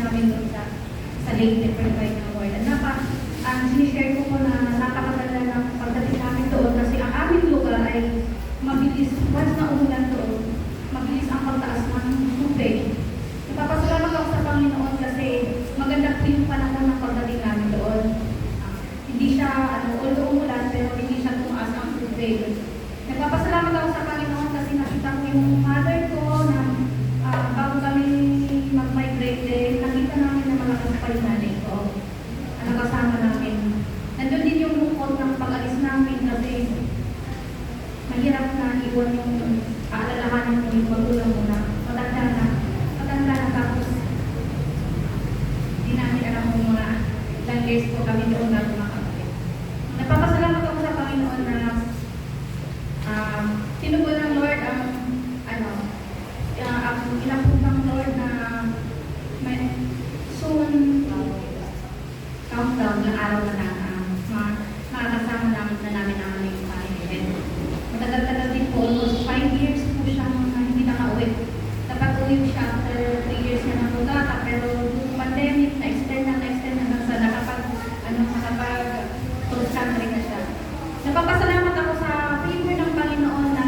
namin doon sa Lake Nepertine Award. Ang sinishare ko po na napakaganda ng pagdating namin doon kasi ang aming lugar ay mabilis, once na umulan doon, mabilis ang pagtaas ng tubig. Napapasalamat ako sa Panginoon kasi maganda po yung panahon ng pagdating namin doon. Hindi siya, although umulan, pero hindi siya tumaas ang tubig. Nagpapasalamat ako sa Panginoon kasi nakita ko yung mother ko na bago kami mag-migrate, nakita namin na malakas pa yung nanay ko. Nakasama namin. Nandun din yung bukod ng pag-alis namin kasi mahirap na iwan yung aalalahanan mo yung magulang mo na matanda na tapos hindi namin alam kung mga ilang years po kami doon na makakapit. Nagpapasalamat ako sa Panginoon na tinugon ng Lord ang inapprove ng Lord na may soon countdown ng araw na makakasama namin ang aming pamilya. Matagal-tagal din po, almost 5 years po siya na hindi nakauwi. Dapat uwi siya after 3 years na nagugata, pero yung pandemic, na-extend hanggang sa nakapag-cross country na siya. Napapasalamat ako sa favor ng Panginoon na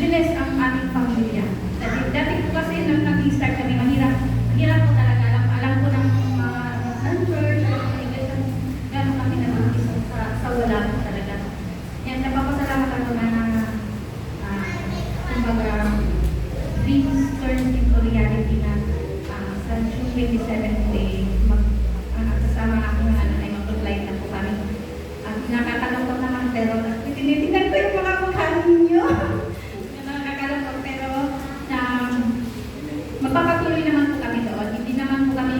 bless ang aming pamilya. Dati po kasi nang nag-start kami, mahirap po talaga. Alam ko ng mga church, gano'n kami nag-umpisa sa wala po talaga. Yan, napapasalamat ako na kumbaga dreams turned into reality na sa June 27th day, kasama ako ng ay mag-flight na po kami. Nakakalungkot naman pero tinitingnan ko yung mga mukha ninyo. Nakakalungkot pero magpapatuloy naman po kami doon. Hindi naman po kami,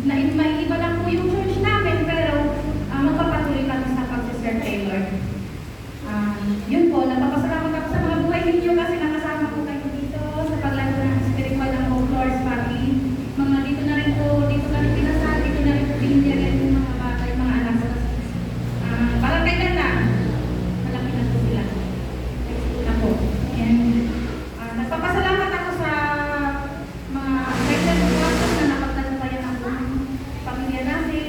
maiiba lang po yung church namin pero magpapatuloy kami sa pag-serve kay Lord. Yun po, napapasalamat ako sa mga buhay ninyo kasi nakasama po kayo dito sa paglaro ng spiritual ng Folklores Family. Mga dito na rin po, dito na rin pinasal, dito na rin po pinigyan yung mga bata, yung mga anak. Parang kailan na, malaki na po sila. Na po. And nagpapasalamat ako sa mga kailan po na napagtalubayan ang pamilya natin,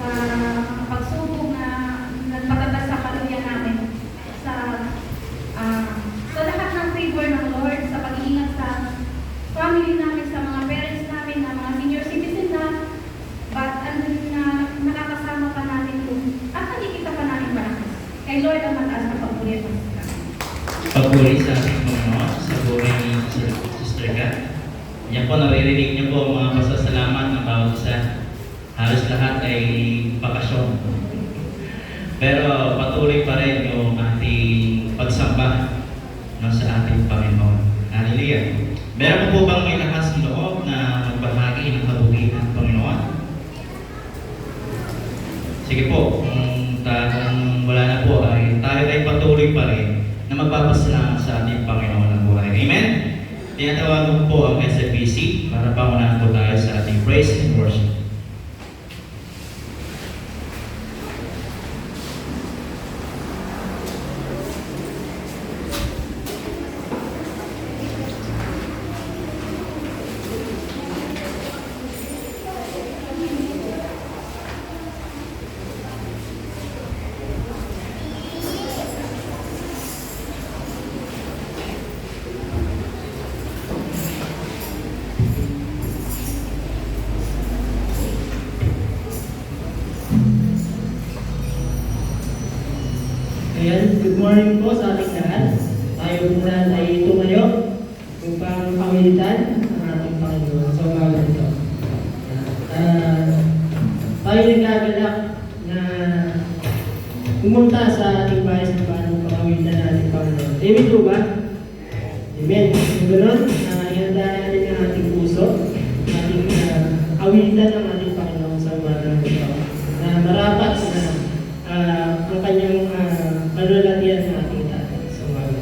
sa mga pagsubok na nagpatatas sa pamilya namin, sa lahat ng favor ng Lord, sa pag-iingat sa family namin, sa mga parents namin, na mga senior citizen na, but nakakasama pa natin kung at nakikita pa natin malakas. Kay Lord ang mataas na pagpuri. Pagpuri sa ating Panginoon, sa buhay ni Sister Kat. Yan po, naririnig niyo po ang mga pasasalamat ng bawat isa. Halos lahat ay bakasyon. Pero patuloy pa rin yung ating pagsamba sa ating Panginoon. Hallelujah. Meron po bang may lakas ng loob na magbahagi ng kabutihan ng Panginoon? Sige po, kung wala na po ay tayo ay patuloy pa rin na magpapasalamat sa ating Panginoon ng buhay. Amen? Tinatawagan po ang SFBC para paunahan po tayo sa ating praise and worship. Ayan, good morning po sa ating lahat. Tayo muna ay tumayo upang pamilitan ang ating Panginoon sa umaga nito. Tayo nagkagalak na pumunta sa ating bahay sa paano pamilitan ng ating Panginoon. Amen po ba? Amen. Kung gano'n, ihanda natin ang ating puso, ating awitan ng ating Panginoon sa umaga nito. Na marapat na ang kanyang kalulatian ng ating tatay sa umaga.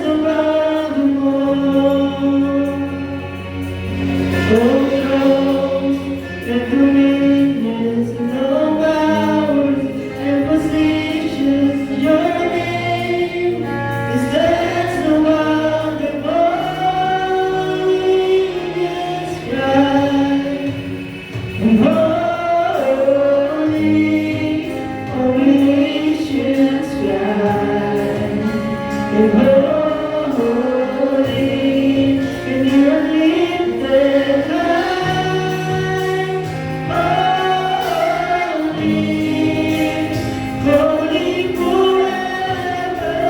forevermore. Holy Ghost, let dominions and all powers and positions, your name is there so wonderful in the sky. And holy, holy nations cry. And holy, and you are lifted high. Holy, holy forever.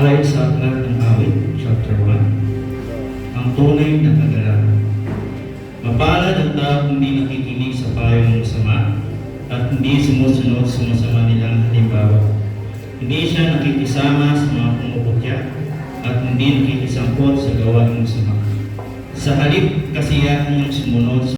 Ayon sa aklat ng awit, chapter 1, ang tunay na kagalakan. Mapalad ang taong hindi nakikinig sa payo ng masama at hindi sumusunod sa masama nilang halimbawa. Hindi siya nakikisama sa mga pumuputya at hindi nakikisangkot sa gawa ng masama. Sa halip kasiyahan niyang sumunod sa